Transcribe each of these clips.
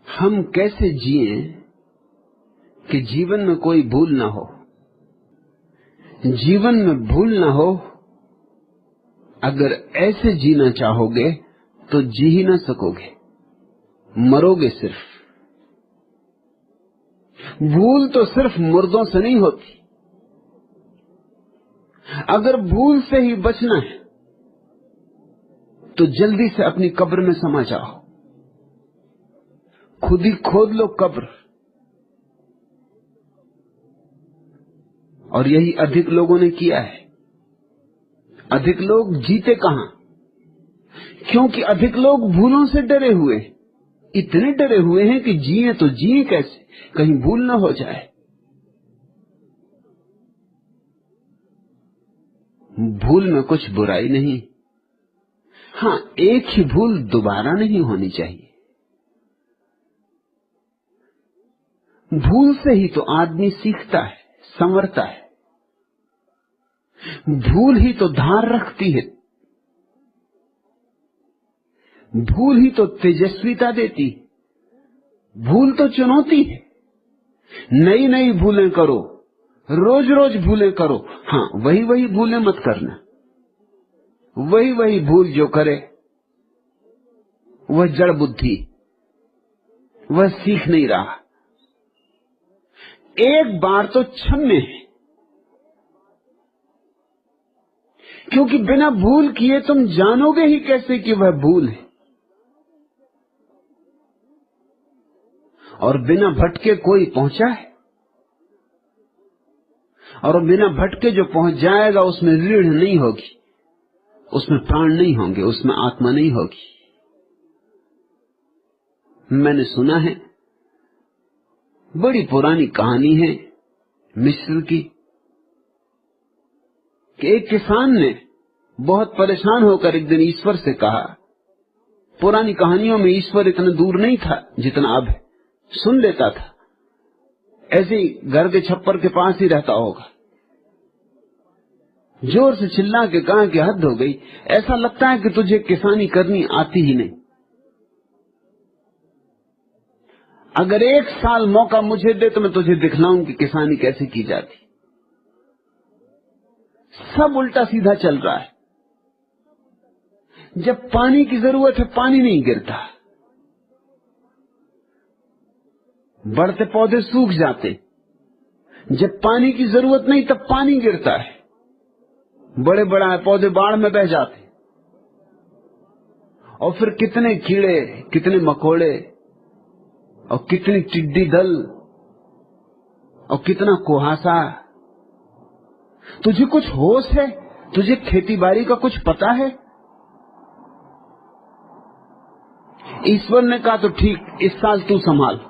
हम कैसे जिए कि जीवन में कोई भूल ना हो। जीवन में भूल ना हो, अगर ऐसे जीना चाहोगे तो जी ही ना सकोगे, मरोगे सिर्फ। भूल तो सिर्फ मुर्दों से नहीं होती। अगर भूल से ही बचना है तो जल्दी से अपनी कब्र में समा जाओ, खुद ही खोद लो कब्र। और यही अधिक लोगों ने किया है। अधिक लोग जीते कहां? क्योंकि अधिक लोग भूलों से डरे हुए, इतने डरे हुए हैं कि जिए तो जिए कैसे, कहीं भूल ना हो जाए। भूल में कुछ बुराई नहीं, हां, एक ही भूल दोबारा नहीं होनी चाहिए। भूल से ही तो आदमी सीखता है, संवरता है। भूल ही तो धार रखती है, भूल ही तो तेजस्विता देती है। भूल तो चुनौती है। नई नई भूलें करो, रोज रोज भूलें करो। हां, वही वही भूलें मत करना। वही वही भूल जो करे वह जड़ बुद्धि, वह सीख नहीं रहा। एक बार तो क्षम्य है, क्योंकि बिना भूल किए तुम जानोगे ही कैसे कि वह भूल है। और बिना भटके कोई पहुंचा है, और बिना भटके जो पहुंच जाएगा उसमें रीढ़ नहीं होगी, उसमें प्राण नहीं होंगे, उसमें आत्मा नहीं होगी। मैंने सुना है, बड़ी पुरानी कहानी है मिस्र की, कि एक किसान ने बहुत परेशान होकर एक दिन ईश्वर से कहा। पुरानी कहानियों में ईश्वर इतना दूर नहीं था जितना अब है, सुन लेता था। ऐसे ही घर के छप्पर के पास ही रहता होगा। जोर से चिल्ला के कहा कि हद हो गई, ऐसा लगता है कि तुझे किसानी करनी आती ही नहीं। अगर एक साल मौका मुझे दे तो मैं तुझे दिखलाऊं कि किसानी कैसे की जाती। सब उल्टा सीधा चल रहा है। जब पानी की जरूरत है पानी नहीं गिरता, बढ़ते पौधे सूख जाते। जब पानी की जरूरत नहीं तब पानी गिरता है, बड़े बड़ा पौधे बाढ़ में बह जाते। और फिर कितने कीड़े, कितने मकोड़े, और कितनी टिड्डी दल, और कितना कुहासा। तुझे कुछ होश है? तुझे खेती बाड़ी का कुछ पता है? ईश्वर ने कहा तो ठीक, इस साल तू संभाल,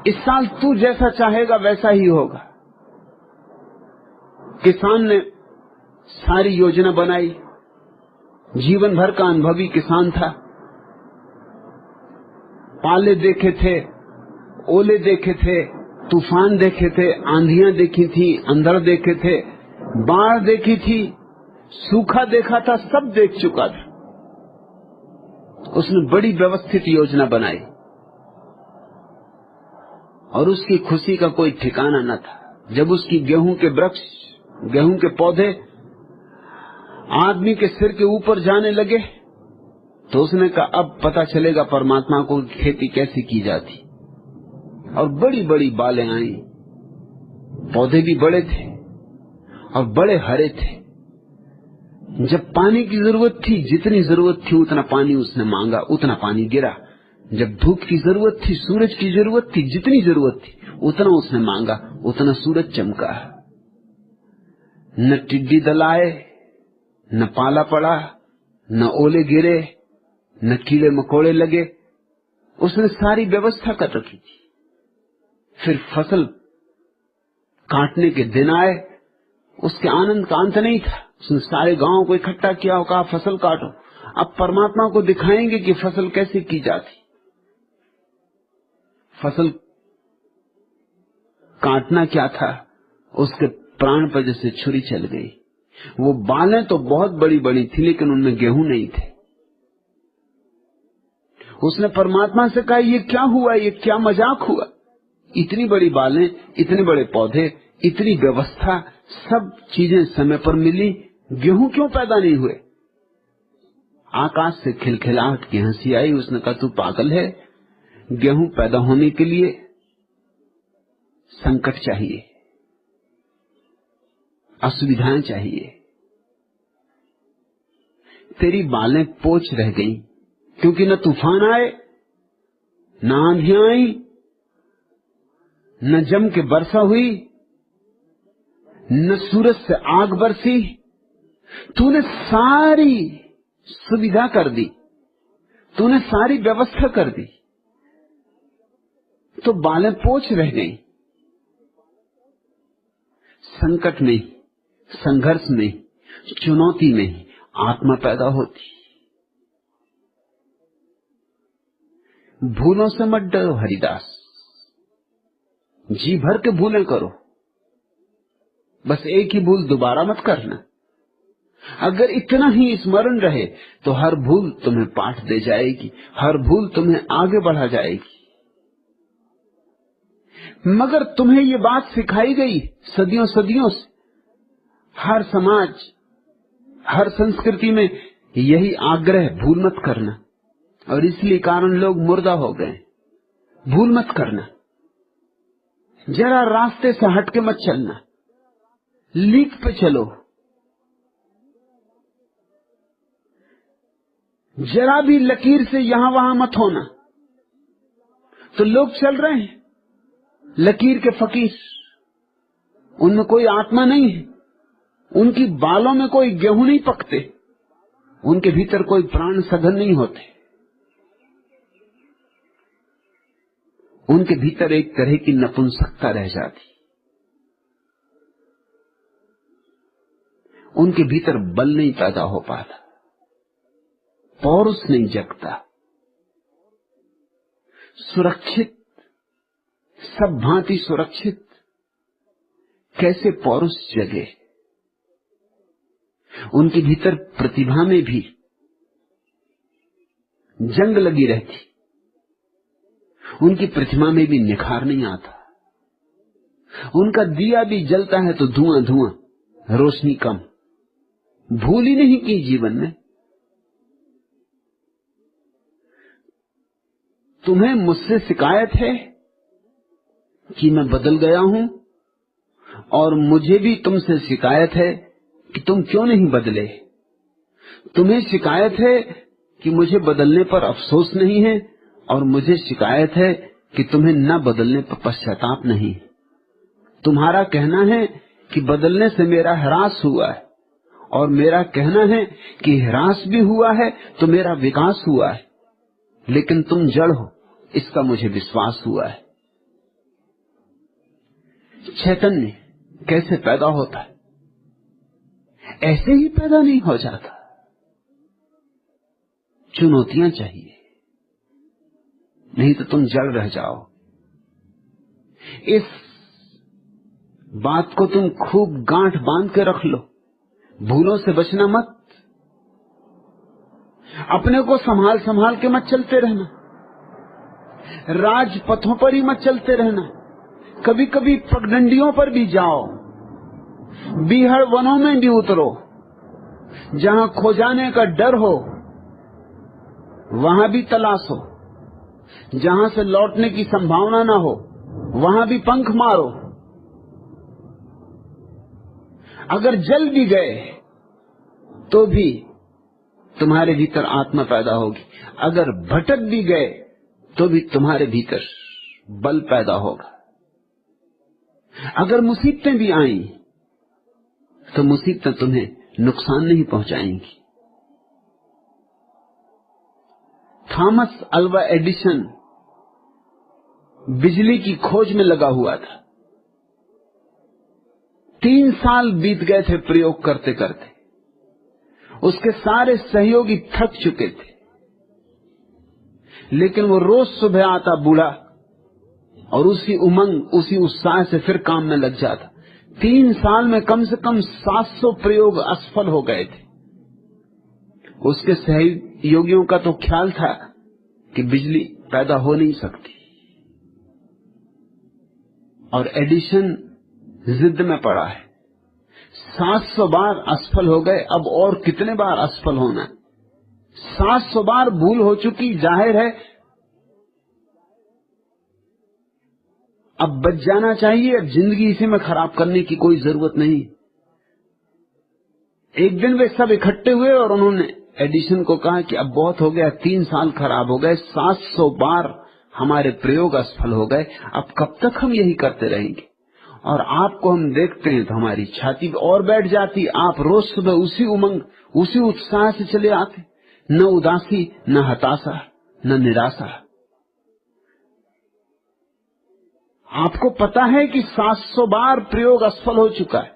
इस साल तू जैसा चाहेगा वैसा ही होगा। किसान ने सारी योजना बनाई, जीवन भर का अनुभवी किसान था। पाले देखे थे, ओले देखे थे, तूफान देखे थे, आंधियां देखी थी, अंधड़ देखे थे, बाढ़ देखी थी, सूखा देखा था, सब देख चुका था। उसने बड़ी व्यवस्थित योजना बनाई और उसकी खुशी का कोई ठिकाना न था। जब उसकी गेहूं के वृक्ष, गेहूं के पौधे आदमी के सिर के ऊपर जाने लगे तो उसने कहा अब पता चलेगा परमात्मा को खेती कैसे की जाती। और बड़ी बड़ी बालें आई, पौधे भी बड़े थे और बड़े हरे थे। जब पानी की जरूरत थी, जितनी जरूरत थी उतना पानी उसने मांगा, उतना पानी गिरा। जब धूप की जरूरत थी, सूरज की जरूरत थी, जितनी जरूरत थी उतना उसने मांगा, उतना सूरज चमका। न टिड्डी दल आए, न पाला पड़ा, न ओले गिरे, न कीड़े मकोड़े लगे। उसने सारी व्यवस्था कर रखी थी। फिर फसल काटने के दिन आए, उसके आनंद का अंत नहीं था। उसने सारे गांव को इकट्ठा किया और कहा फसल काटो, अब परमात्मा को दिखाएंगे कि फसल कैसे की जाती। फसल काटना क्या था, उसके प्राण पर जैसे छुरी चल गई। वो बालें तो बहुत बड़ी बड़ी थी लेकिन उनमें गेहूं नहीं थे। उसने परमात्मा से कहा ये क्या हुआ, ये क्या मजाक हुआ, इतनी बड़ी बालें, इतने बड़े पौधे, इतनी व्यवस्था, सब चीजें समय पर मिली, गेहूं क्यों पैदा नहीं हुए? आकाश से खिलखिलाहट की हंसी आई। उसने कहा तू पागल है, गेहूं पैदा होने के लिए संकट चाहिए, असुविधाएं चाहिए। तेरी बालें पोच रह गईं क्योंकि न तूफान आए, न आंधियां आई, न जम के वर्षा हुई, न सूरज से आग बरसी। तूने सारी सुविधा कर दी, तूने सारी व्यवस्था कर दी, तो बालें पोच रह गईं। संकट में, संघर्ष में, चुनौती में आत्मा पैदा होती। भूलों से मत डरो हरिदास, जी भर के भूलें करो, बस एक ही भूल दोबारा मत करना। अगर इतना ही स्मरण रहे तो हर भूल तुम्हें पाठ दे जाएगी, हर भूल तुम्हें आगे बढ़ा जाएगी। मगर तुम्हें ये बात सिखाई गई सदियों सदियों से, हर समाज, हर संस्कृति में यही आग्रह, भूल मत करना, और इसलिए कारण लोग मुर्दा हो गए। भूल मत करना, जरा रास्ते से हट के मत चलना, लीक पे चलो, जरा भी लकीर से यहां वहां मत होना। तो लोग चल रहे हैं लकीर के फकीर, उनमें कोई आत्मा नहीं है, उनकी बालों में कोई गेहूं नहीं पकते, उनके भीतर कोई प्राण सघन नहीं होते, उनके भीतर एक तरह की नपुंसकता रह जाती, उनके भीतर बल नहीं पैदा हो पाता, पौरुष नहीं जगता। सुरक्षित, सब भांति सुरक्षित, कैसे पौरुष जगे? उनके भीतर प्रतिभा में भी जंग लगी रहती, उनकी प्रतिभा में भी निखार नहीं आता। उनका दिया भी जलता है तो धुआं धुआं, रोशनी कम। भूल ही नहीं की जीवन में। तुम्हें मुझसे शिकायत है कि मैं बदल गया हूं, और मुझे भी तुमसे शिकायत है कि तुम क्यों नहीं बदले। तुम्हें शिकायत है कि मुझे बदलने पर अफसोस नहीं है, और मुझे शिकायत है कि तुम्हें न बदलने पर पश्चाताप नहीं। तुम्हारा कहना है कि बदलने से मेरा ह्रास हुआ है, और मेरा कहना है कि ह्रास भी हुआ है तो मेरा विकास हुआ है, लेकिन तुम जड़ हो इसका मुझे विश्वास हुआ है। चैतन्य कैसे पैदा होता है? ऐसे ही पैदा नहीं हो जाता, चुनौतियां चाहिए, नहीं तो तुम जड़ रह जाओ। इस बात को तुम खूब गांठ बांध के रख लो, भूलों से बचना मत, अपने को संभाल संभाल के मत चलते रहना, राजपथों पर ही मत चलते रहना, कभी कभी पगडंडियों पर भी जाओ, बीहड़ वनों में भी उतरो, जहां खो जाने का डर हो वहां भी तलाशो, जहां से लौटने की संभावना ना हो वहां भी पंख मारो। अगर जल भी गए तो भी तुम्हारे भीतर आत्मा पैदा होगी, अगर भटक भी गए तो भी तुम्हारे भीतर बल पैदा होगा। अगर मुसीबतें भी आईं तो मुसीबतें तुम्हें नुकसान नहीं पहुंचाएंगी। थॉमस अल्वा एडिसन बिजली की खोज में लगा हुआ था। 3 साल बीत गए थे प्रयोग करते करते, उसके सारे सहयोगी थक चुके थे, लेकिन वो रोज सुबह आता बूढ़ा और उसी उमंग, उसी उत्साह से फिर काम में लग जाता। 3 साल में कम से कम 700 प्रयोग असफल हो गए थे। उसके सहयोगियों का तो ख्याल था कि बिजली पैदा हो नहीं सकती, और एडिशन जिद में पड़ा है। 700 बार असफल हो गए, अब और कितने बार असफल होना है? 700 बार भूल हो चुकी, जाहिर है अब बच जाना चाहिए, अब जिंदगी इसी में खराब करने की कोई जरूरत नहीं। एक दिन वे सब इकट्ठे हुए और उन्होंने एडिशन को कहा कि अब बहुत हो गया, 3 साल खराब हो गए, 700 बार हमारे प्रयोग असफल हो गए, अब कब तक हम यही करते रहेंगे? और आपको हम देखते हैं तो हमारी छाती और बैठ जाती। आप रोज सुबह उसी उमंग, उसी उत्साह से चले आते, न उदासी, न हताशा, न निराशा। आपको पता है कि 700 बार प्रयोग असफल हो चुका है।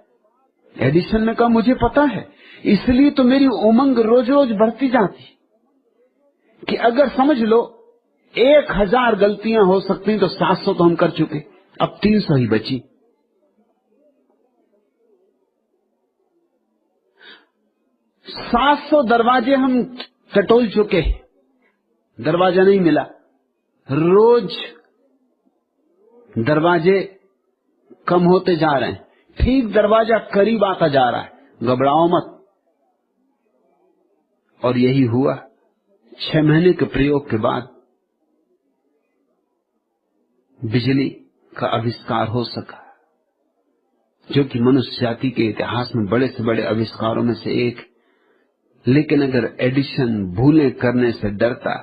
एडिशन ने कहा मुझे पता है, इसलिए तो मेरी उमंग रोज रोज बढ़ती जाती कि अगर समझ लो 1000 गलतियां हो सकती तो 700 तो हम कर चुके, अब 300 ही बची। $700 दरवाजे हम टटोल चुके, दरवाजा नहीं मिला। रोज दरवाजे कम होते जा रहे हैं, ठीक दरवाजा करीब आता जा रहा है, घबराओ मत। और यही हुआ। 6 महीने के प्रयोग के बाद बिजली का आविष्कार हो सका, जो कि मनुष्य जाति के इतिहास में बड़े से बड़े आविष्कारों में से एक। लेकिन अगर एडिशन भूलें करने से डरता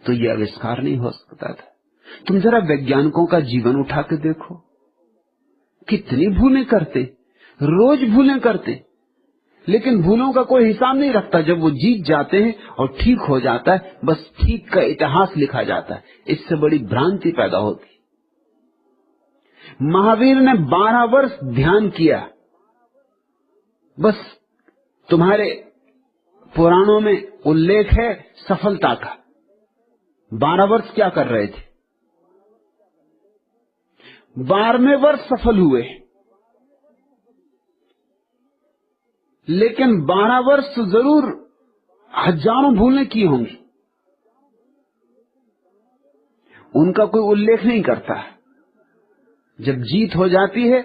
तो यह आविष्कार नहीं हो सकता था। तुम जरा वैज्ञानिकों का जीवन उठा के देखो, कितनी भूलें करते, रोज भूलें करते, लेकिन भूलों का कोई हिसाब नहीं रखता। जब वो जीत जाते हैं और ठीक हो जाता है, बस ठीक का इतिहास लिखा जाता है। इससे बड़ी भ्रांति पैदा होती। महावीर ने 12 वर्ष ध्यान किया, बस तुम्हारे पुराणों में उल्लेख है सफलता का। 12 वर्ष क्या कर रहे थे? 12वें वर्ष सफल हुए, लेकिन 12 वर्ष तो जरूर हजारों भूलें की होंगी, उनका कोई उल्लेख नहीं करता। जब जीत हो जाती है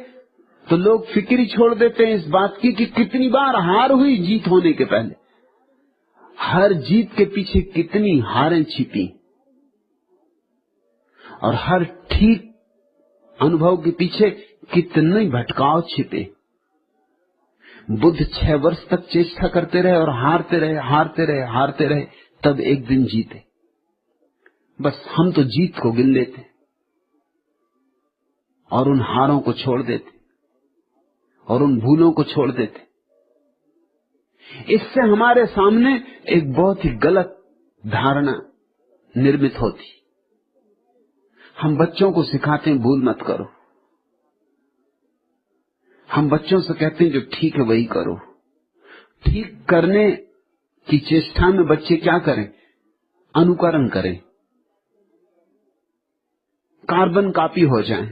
तो लोग फिक्र ही छोड़ देते हैं इस बात की कि कितनी बार हार हुई जीत होने के पहले। हर जीत के पीछे कितनी हारें छिपी, और हर ठीक अनुभव के पीछे कितने भटकाव छिपे। बुद्ध 6 वर्ष तक चेष्टा करते रहे और हारते रहे, हारते रहे, हारते रहे, तब एक दिन जीते। बस हम तो जीत को गिन लेते और उन हारों को छोड़ देते और उन भूलों को छोड़ देते। इससे हमारे सामने एक बहुत ही गलत धारणा निर्मित होती। हम बच्चों को सिखाते हैं भूल मत करो, हम बच्चों से कहते हैं जो ठीक है वही करो। ठीक करने की चेष्टा में बच्चे क्या करें? अनुकरण करें, कार्बन कॉपी हो जाएं।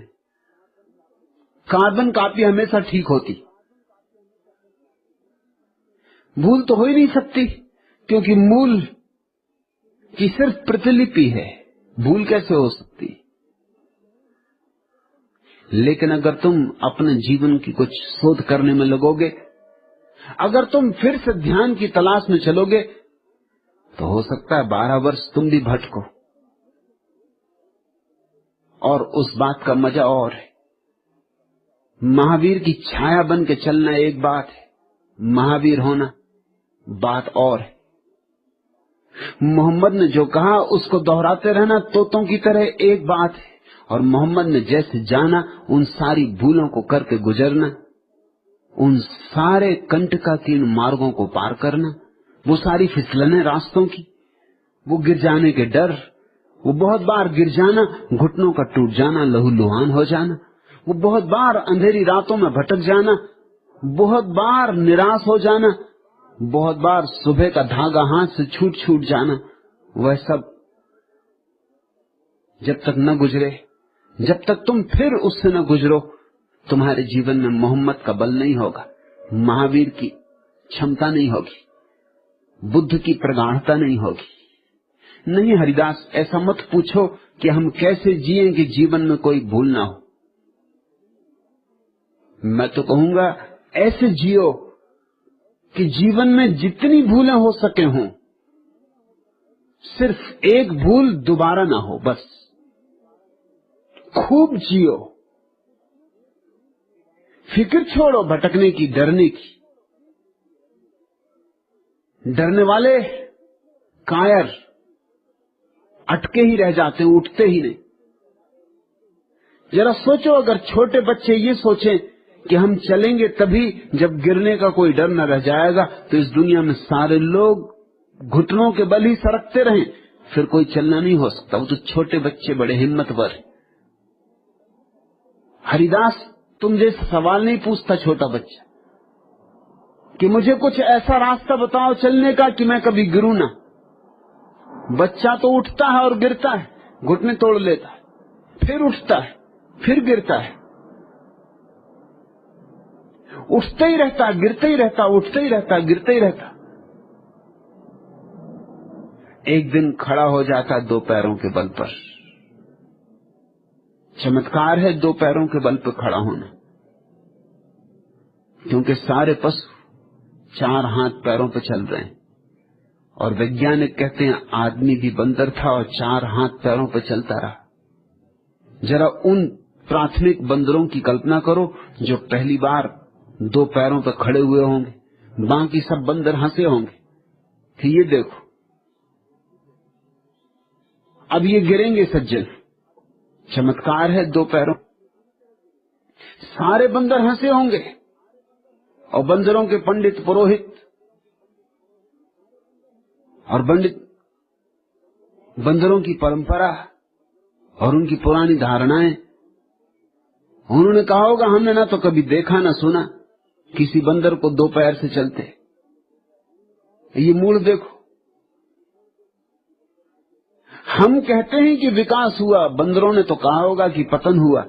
कार्बन कॉपी हमेशा ठीक होती, भूल तो हो ही नहीं सकती, क्योंकि मूल की सिर्फ प्रतिलिपि है, भूल कैसे हो सकती? लेकिन अगर तुम अपने जीवन की कुछ शोध करने में लगोगे, अगर तुम फिर से ध्यान की तलाश में चलोगे, तो हो सकता है 12 वर्ष तुम भी भटको। और उस बात का मजा और है, महावीर की छाया बन के चलना एक बात है, महावीर होना बात और है। मोहम्मद ने जो कहा उसको दोहराते रहना तोतों की तरह एक बात है, और मोहम्मद ने जैसे जाना उन सारी भूलों को करके गुजरना, उन सारे कंटकाकीर्ण मार्गों को पार करना, वो सारी फिसलने रास्तों की, वो गिर जाने के डर, वो बहुत बार गिर जाना, घुटनों का टूट जाना, लहूलुहान हो जाना, वो बहुत बार अंधेरी रातों में भटक जाना, बहुत बार निराश हो जाना, बहुत बार सुबह का धागा हाथ से छूट छूट जाना, वह सब जब तक न गुजरे, जब तक तुम फिर उससे न गुजरो, तुम्हारे जीवन में मोहम्मद का बल नहीं होगा, महावीर की क्षमता नहीं होगी, बुद्ध की प्रगाढ़ता नहीं होगी। नहीं हरिदास, ऐसा मत पूछो कि हम कैसे जिएं कि जीवन में कोई भूल ना हो। मैं तो कहूंगा ऐसे जियो कि जीवन में जितनी भूलें हो सके हों, सिर्फ एक भूल दोबारा ना हो। बस खूब जियो, फिक्र छोड़ो भटकने की, डरने की। डरने वाले कायर अटके ही रह जाते हैं, उठते ही नहीं। जरा सोचो, अगर छोटे बच्चे ये सोचें कि हम चलेंगे तभी जब गिरने का कोई डर न रह जाएगा, तो इस दुनिया में सारे लोग घुटनों के बल ही सरकते रहें, फिर कोई चलना नहीं हो सकता। वो तो छोटे बच्चे बड़े हिम्मतवर हैं। हरिदास तुम जैसे सवाल नहीं पूछता छोटा बच्चा कि मुझे कुछ ऐसा रास्ता बताओ चलने का कि मैं कभी गिरूं ना। बच्चा तो उठता है और गिरता है, घुटने तोड़ लेता है, फिर उठता है, फिर गिरता है, उठता ही रहता, गिरता ही रहता, उठता ही रहता, गिरता ही रहता। एक दिन खड़ा हो जाता दो पैरों के बल पर। चमत्कार है दो पैरों के बल पर खड़ा होना, क्योंकि सारे पशु चार हाथ पैरों पर चल रहे हैं। और वैज्ञानिक कहते हैं आदमी भी बंदर था और चार हाथ पैरों पर चलता रहा। जरा उन प्राथमिक बंदरों की कल्पना करो जो पहली बार दो पैरों पर खड़े हुए होंगे। बाकी सब बंदर हंसे होंगे कि ये देखो अब ये गिरेंगे सज्जन। चमत्कार है दो पैरों। सारे बंदर हंसे होंगे और बंदरों के पंडित पुरोहित और बंदरों की परंपरा और उनकी पुरानी धारणाएं, उन्होंने कहा होगा हमने ना तो कभी देखा ना सुना किसी बंदर को दो पैर से चलते। ये मूल देखो, हम कहते हैं कि विकास हुआ, बंदरों ने तो कहा होगा कि पतन हुआ,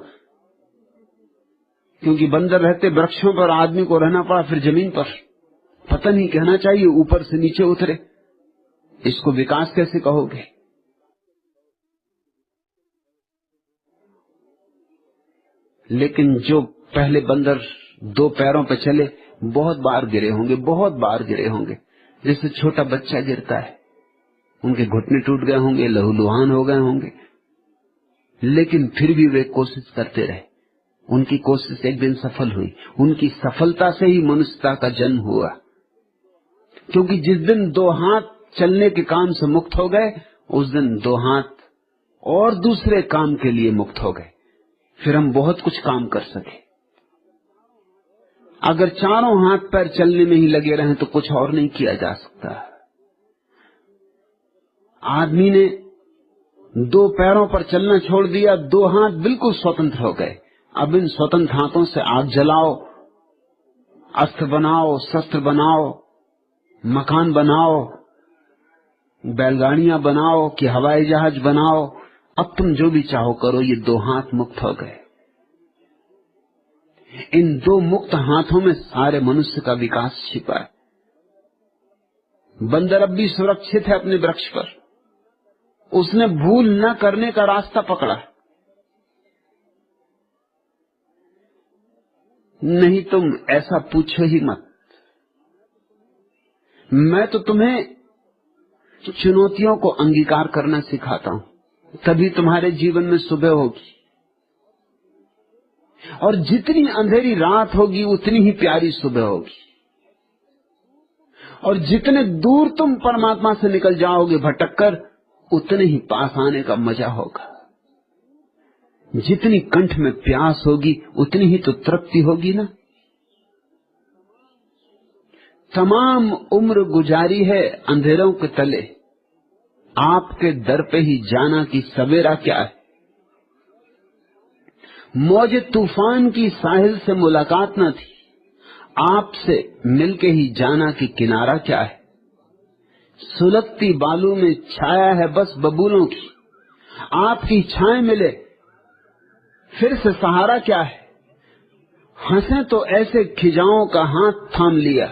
क्योंकि बंदर रहते वृक्षों पर, आदमी को रहना पड़ा फिर जमीन पर। पतन ही कहना चाहिए, ऊपर से नीचे उतरे। इसको विकास कैसे कहोगे? लेकिन जो पहले बंदर दो पैरों पर चले बहुत बार गिरे होंगे, बहुत बार गिरे होंगे। जैसे छोटा बच्चा गिरता है, उनके घुटने टूट गए होंगे, लहूलुहान हो गए होंगे, लेकिन फिर भी वे कोशिश करते रहे। उनकी कोशिश एक दिन सफल हुई। उनकी सफलता से ही मनुष्यता का जन्म हुआ, क्योंकि जिस दिन दो हाथ चलने के काम से मुक्त हो गए, उस दिन दो हाथ और दूसरे काम के लिए मुक्त हो गए। फिर हम बहुत कुछ काम कर सके। अगर चारों हाथ पैर चलने में ही लगे रहें तो कुछ और नहीं किया जा सकता। आदमी ने दो पैरों पर चलना छोड़ दिया, दो हाथ बिल्कुल स्वतंत्र हो गए। अब इन स्वतंत्र हाथों से आग जलाओ, अस्त्र बनाओ, शस्त्र बनाओ, मकान बनाओ, बैलगाड़ियां बनाओ कि हवाई जहाज बनाओ, अब तुम जो भी चाहो करो। ये दो हाथ मुक्त हो गए। इन दो मुक्त हाथों में सारे मनुष्य का विकास छिपा है। बंदर अब भी सुरक्षित है अपने वृक्ष पर, उसने भूल न करने का रास्ता पकड़ा। नहीं तुम ऐसा पूछो ही मत। मैं तो तुम्हें चुनौतियों को अंगीकार करना सिखाता हूं, तभी तुम्हारे जीवन में सुबह होगी। और जितनी अंधेरी रात होगी उतनी ही प्यारी सुबह होगी। और जितने दूर तुम परमात्मा से निकल जाओगे भटककर, उतने ही पास आने का मजा होगा। जितनी कंठ में प्यास होगी उतनी ही तो तृप्ति होगी ना। तमाम उम्र गुजारी है अंधेरों के तले, आपके दर पे ही जाना कि सवेरा क्या है। मौज तूफान की साहिल से मुलाकात न थी, आपसे मिलके ही जाना कि किनारा क्या है। सुलगती बालू में छाया है बस बबूलों की, आपकी छाए मिले फिर से सहारा क्या है। हंसे तो ऐसे खिजाओं का हाथ थाम लिया,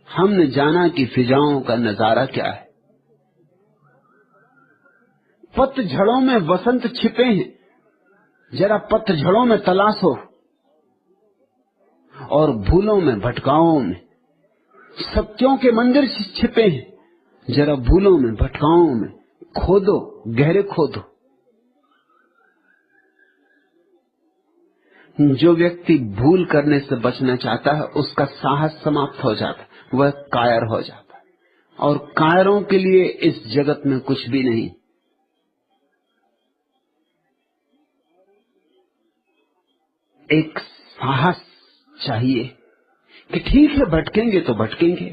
हमने जाना कि फिजाओं का नजारा क्या है। पतझड़ों में वसंत छिपे हैं, जरा पतझड़ों में तलाशो, और भूलों में भटकाओं में सत्यों के मंदिर छिपे हैं, जरा भूलों में भटकाओं में खोदो, गहरे खोदो। जो व्यक्ति भूल करने से बचना चाहता है उसका साहस समाप्त हो जाता है, वह कायर हो जाता है, और कायरों के लिए इस जगत में कुछ भी नहीं। एक साहस चाहिए कि ठीक है भटकेंगे तो भटकेंगे।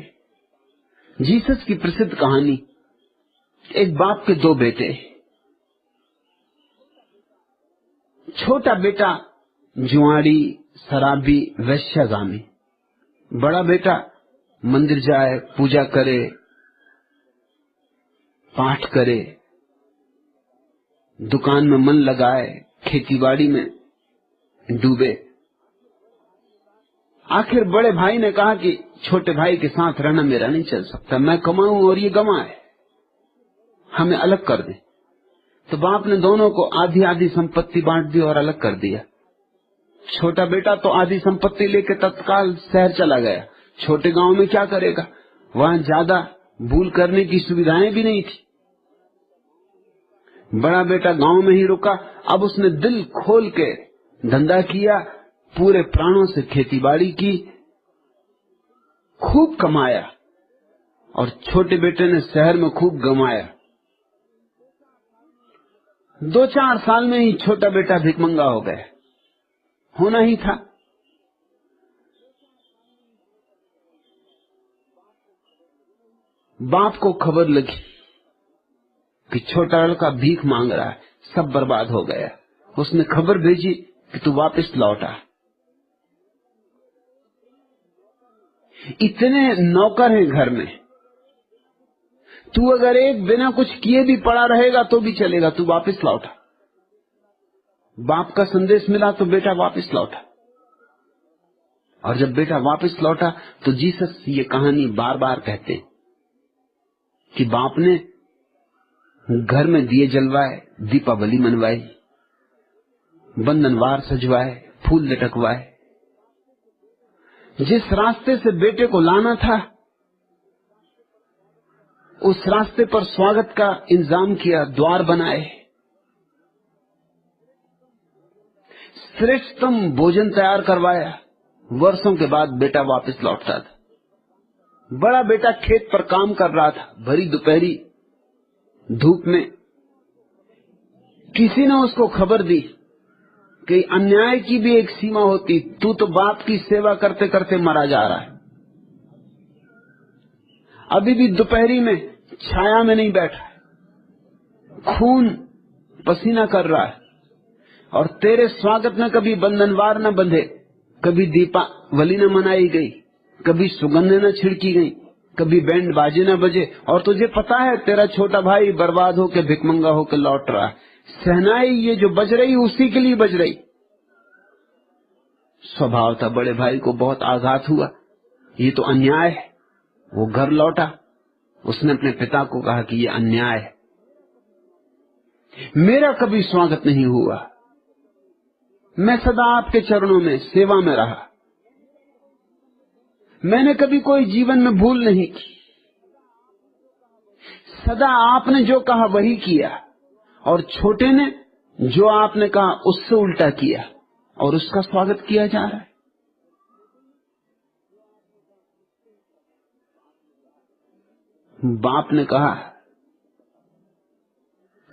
जीसस की प्रसिद्ध कहानी, एक बाप के दो बेटे, छोटा बेटा जुआड़ी, शराबी, वेश्यागामी, बड़ा बेटा मंदिर जाए, पूजा करे, पाठ करे, दुकान में मन लगाए, खेतीबाड़ी में डूबे। आखिर बड़े भाई ने कहा कि छोटे भाई के साथ रहना मेरा नहीं चल सकता, मैं कमाऊं और ये गंवाए, हमें अलग कर दे। तो बाप ने दोनों को आधी आधी संपत्ति बांट दी और अलग कर दिया। छोटा बेटा तो आधी संपत्ति लेके तत्काल शहर चला गया। छोटे गांव में क्या करेगा, वहां ज्यादा भूल करने की सुविधाएं भी नहीं थी। बड़ा बेटा गांव में ही रुका। अब उसने दिल खोल के धंधा किया, पूरे प्राणों से खेतीबाड़ी की, खूब कमाया, और छोटे बेटे ने शहर में खूब गंवाया। 2-4 साल में ही छोटा बेटा भिखमंगा हो गया, होना ही था। बाप को खबर लगी कि छोटा लड़का भीख मांग रहा है, सब बर्बाद हो गया। उसने खबर भेजी कि तू वापस लौटा। इतने नौकर हैं घर में, तू अगर एक बिना कुछ किए भी पड़ा रहेगा तो भी चलेगा, तू वापस लौटा। बाप का संदेश मिला तो बेटा वापस लौटा, और जब बेटा वापस लौटा तो जीसस ये कहानी बार बार कहते हैं कि बाप ने घर में दिए जलवाए, दीपावली मनवाई, बंधनवार सजवाए, फूल लटकवाए। जिस रास्ते से बेटे को लाना था उस रास्ते पर स्वागत का इंतजाम किया, द्वार बनाए, श्रेष्ठतम भोजन तैयार करवाया। वर्षों के बाद बेटा वापस लौटता था। बड़ा बेटा खेत पर काम कर रहा था, भरी दोपहरी धूप में। किसी ने उसको खबर दी कि अन्याय की भी एक सीमा होती, तू तो बाप की सेवा करते करते मरा जा रहा है। अभी भी दोपहरी में छाया में नहीं बैठा है, खून पसीना कर रहा है, और तेरे स्वागत में कभी बंधनवार न बंधे, कभी दीपावली न मनाई गई, कभी सुगंधें न छिड़की गई, कभी बैंड बाजे न बजे, और तुझे पता है तेरा छोटा भाई बर्बाद होके भिखमंगा होके लौट रहा है। सहनाई ये जो बज रही उसी के लिए बज रही। स्वभाव था बड़े भाई को बहुत आघात हुआ, ये तो अन्याय है। वो घर लौटा, उसने अपने पिता को कहा कि ये अन्याय है, मेरा कभी स्वागत नहीं हुआ, मैं सदा आपके चरणों में सेवा में रहा, मैंने कभी कोई जीवन में भूल नहीं की, सदा आपने जो कहा वही किया, और छोटे ने जो आपने कहा उससे उल्टा किया, और उसका स्वागत किया जा रहा है। बाप ने कहा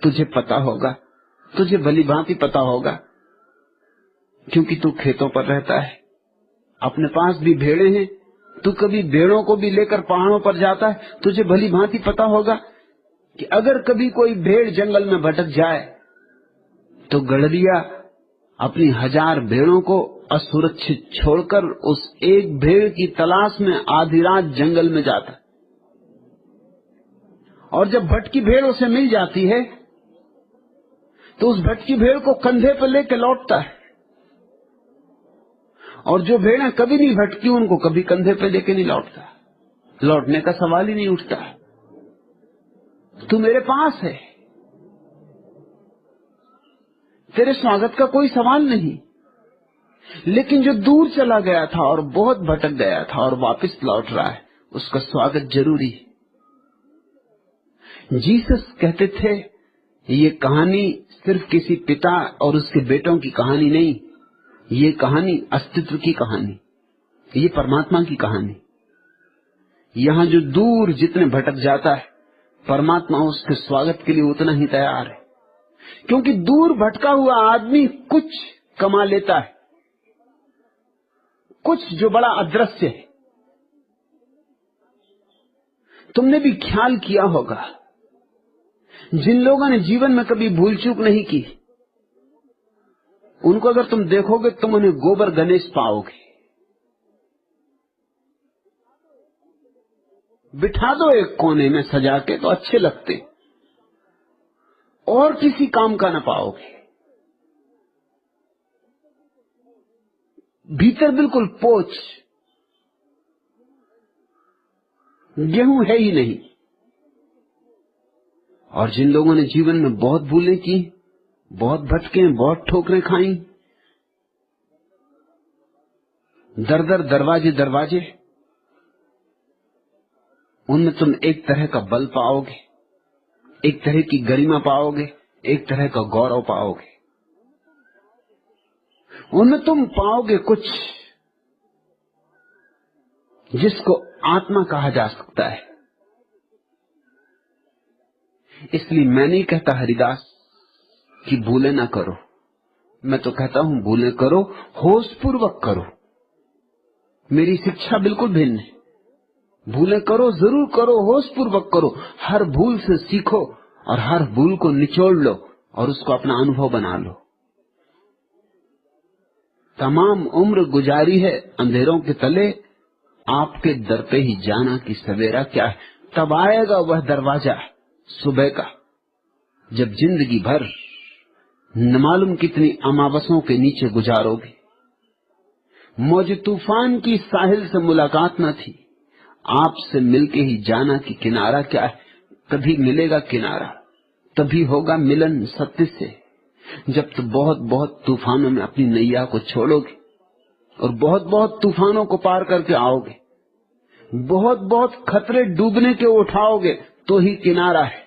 तुझे पता होगा, तुझे भली भांति पता होगा, क्योंकि तू खेतों पर रहता है, अपने पास भी भेड़े हैं, तू कभी भेड़ों को भी लेकर पहाड़ों पर जाता है, तुझे भली भांति पता होगा कि अगर कभी कोई भेड़ जंगल में भटक जाए तो गड़रिया अपनी 1000 भेड़ों को असुरक्षित छोड़कर उस एक भेड़ की तलाश में आधी रात जंगल में जाता है, और जब भटकी भेड़ उसे मिल जाती है तो उस भटकी भेड़ को कंधे पर लेकर लौटता है, और जो भेड़ें कभी नहीं भटकी उनको कभी कंधे पे लेके नहीं लौटता, लौटने का सवाल ही नहीं उठता। तू मेरे पास है, तेरे स्वागत का कोई सवाल नहीं। लेकिन जो दूर चला गया था और बहुत भटक गया था और वापस लौट रहा है, उसका स्वागत जरूरी है। जीसस कहते थे, ये कहानी सिर्फ किसी पिता और उसके बेटों की कहानी नहीं, ये कहानी अस्तित्व की कहानी, ये परमात्मा की कहानी। यहां जो दूर जितने भटक जाता है, परमात्मा उसके स्वागत के लिए उतना ही तैयार है। क्योंकि दूर भटका हुआ आदमी कुछ कमा लेता है, कुछ जो बड़ा अदृश्य है। तुमने भी ख्याल किया होगा, जिन लोगों ने जीवन में कभी भूल चूक नहीं की, उनको अगर तुम देखोगे तुम उन्हें गोबर गणेश पाओगे। बिठा दो एक कोने में सजा के तो अच्छे लगते, और किसी काम का ना पाओगे। भीतर बिल्कुल पोच, गेहूं है ही नहीं। और जिन लोगों ने जीवन में बहुत भूलें की, बहुत भटके, बहुत ठोकरें खाई, दर दर दरवाजे दरवाजे, उनमें तुम एक तरह का बल पाओगे, एक तरह की गरिमा पाओगे, एक तरह का गौरव पाओगे। उनमें तुम पाओगे कुछ जिसको आत्मा कहा जा सकता है। इसलिए मैं नहीं कहता हरिदास कि भूले ना करो, मैं तो कहता हूं भूले करो, होश पूर्वक करो। मेरी शिक्षा बिल्कुल भिन्न है। भूले करो, जरूर करो, होश पूर्वक करो। हर भूल से सीखो और हर भूल को निचोड़ लो और उसको अपना अनुभव बना लो। तमाम उम्र गुजारी है अंधेरों के तले, आपके दर पे ही जाना कि सवेरा क्या है। तब आएगा वह दरवाजा सुबह का, जब जिंदगी भर न मालूम कितनी अमावसों के नीचे गुजारोगे। मौज तूफान की साहिल से मुलाकात न थी, आपसे मिलके ही जाना कि किनारा क्या है। कभी मिलेगा किनारा, तभी होगा मिलन सत्य से, जब तो बहुत बहुत तूफानों में अपनी नैया को छोड़ोगे और बहुत बहुत तूफानों को पार करके आओगे। बहुत बहुत खतरे डूबने के उठाओगे तो ही किनारा है।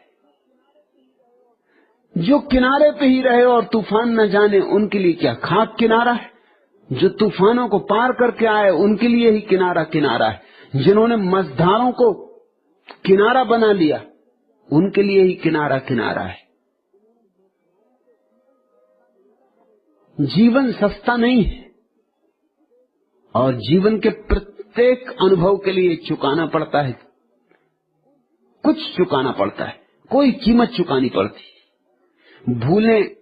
जो किनारे पे ही रहे और तूफान न जाने, उनके लिए क्या खाक किनारा है। जो तूफानों को पार करके आए, उनके लिए ही किनारा किनारा है। जिन्होंने मझधारों को किनारा बना लिया, उनके लिए ही किनारा किनारा है। जीवन सस्ता नहीं है और जीवन के प्रत्येक अनुभव के लिए चुकाना पड़ता है, कुछ चुकाना पड़ता है, कोई कीमत चुकानी पड़ती। भूलें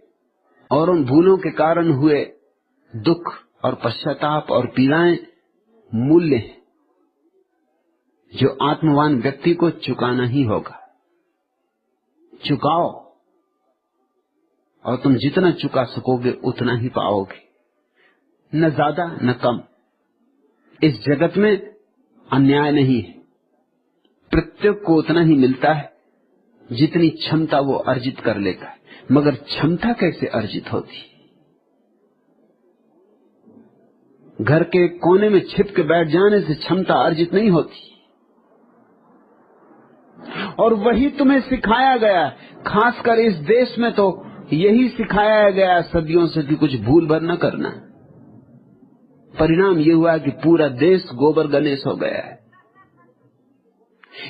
और उन भूलों के कारण हुए दुख और पश्चाताप और पीड़ाएं मूल्य हैं जो आत्मवान व्यक्ति को चुकाना ही होगा। चुकाओ और तुम जितना चुका सकोगे उतना ही पाओगे, न ज्यादा न कम। इस जगत में अन्याय नहीं है, प्रत्येक को उतना ही मिलता है जितनी क्षमता वो अर्जित कर लेता है। मगर क्षमता कैसे अर्जित होती? घर के कोने में छिप के बैठ जाने से क्षमता अर्जित नहीं होती। और वही तुम्हें सिखाया गया, खासकर इस देश में तो यही सिखाया गया सदियों से कि कुछ भूल भर न करना। परिणाम ये हुआ कि पूरा देश गोबर गणेश हो गया है।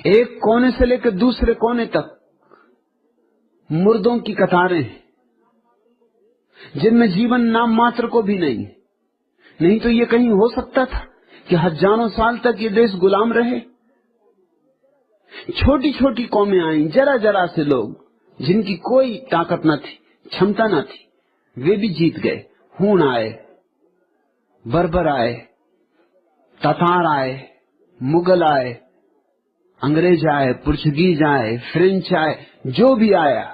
एक कोने से लेकर दूसरे कोने तक मुर्दों की कतारें हैं, जिनमें जीवन नाम मात्र को भी नहीं। नहीं तो ये कहीं हो सकता था कि हजारों साल तक ये देश गुलाम रहे। छोटी छोटी कौमें आई, जरा जरा से लोग, जिनकी कोई ताकत न थी, क्षमता न थी, वे भी जीत गए। हूण आए, बर्बर आए, तातार आए, मुगल आए, अंग्रेज आए, पुर्तगीज आए, फ्रेंच आए, जो भी आया,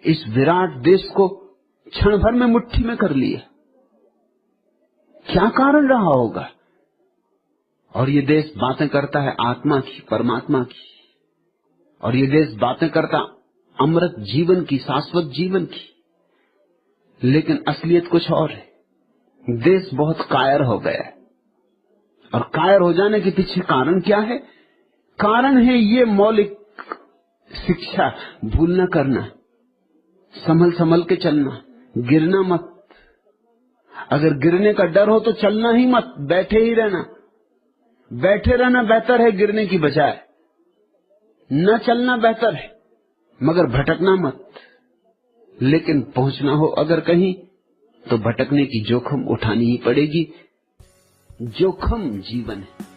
इस विराट देश को क्षण भर में मुट्ठी में कर लिया। क्या कारण रहा होगा? और ये देश बातें करता है आत्मा की, परमात्मा की, और ये देश बातें करता अमृत जीवन की, शाश्वत जीवन की। लेकिन असलियत कुछ और है। देश बहुत कायर हो गया है, और कायर हो जाने के पीछे कारण क्या है? कारण है ये मौलिक शिक्षा, भूल न करना, संभल संभल के चलना, गिरना मत। अगर गिरने का डर हो तो चलना ही मत, बैठे ही रहना। बैठे रहना बेहतर है गिरने की बजाय, न चलना बेहतर है, मगर भटकना मत। लेकिन पहुंचना हो अगर कहीं तो भटकने की जोखिम उठानी ही पड़ेगी। जोखिम जीवन है।